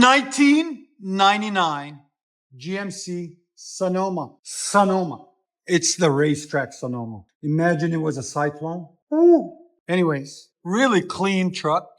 1999 GMC Sonoma. Sonoma. It's the racetrack Sonoma. Imagine it was a Cyclone. Ooh. Anyways, really clean truck.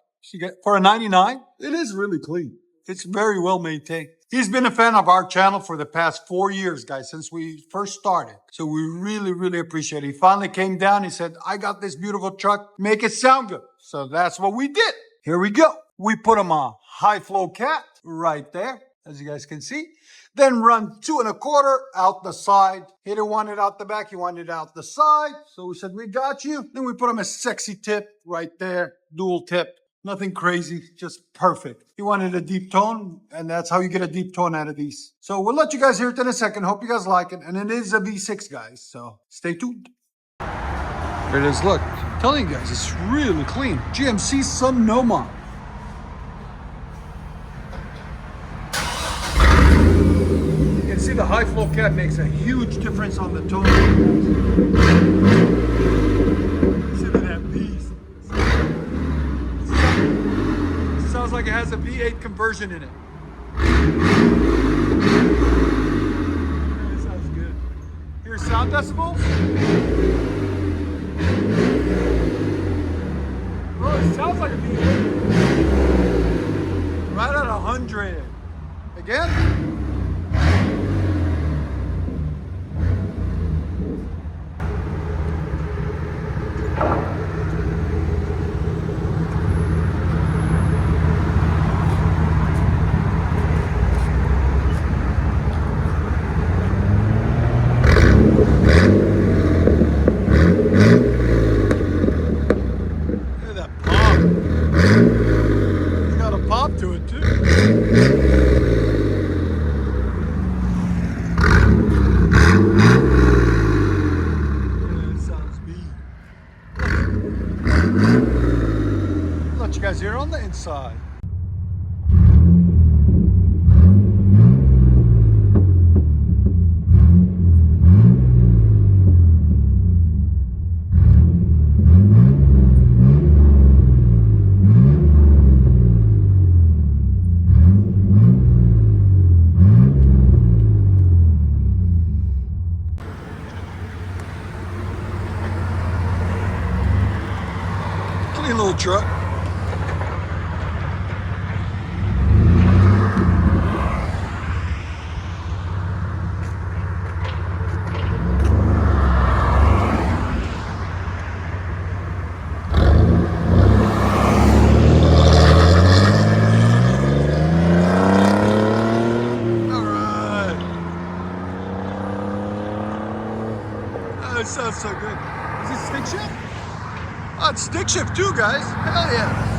For a 99, it is really clean. It's very well maintained. He's been a fan of our channel for the past 4 years, guys, since we first started. So we really, really appreciate it. He finally came down. He said, I got this beautiful truck. Make it sound good. So that's what we did. Here we go. We put him a high flow cat right there, as you guys can see. Then run 2 1/4 out the side. He didn't want it out the back. He wanted it out the side. So we said, we got you. Then we put him a sexy tip right there. Dual tip. Nothing crazy, just perfect. He wanted a deep tone, and that's how you get a deep tone out of these. So we'll let you guys hear it in a second. Hope you guys like it. And it is a V6, guys, so stay tuned. Here it is, look. I'm telling you guys, it's really clean. GMC Sonoma. You can see the high flow cat makes a huge difference on the tone. Listen to that beast. Sounds like it has a V8 conversion in it. That sounds good. Hear sound decibels? Oh, it sounds like a V8. Right at 100. Again? To it too. Yeah, it sounds mean. Let you guys hear on the inside. Clean little truck. It sounds so good. Is it stick shift? Oh, it's stick shift too, guys. Hell yeah.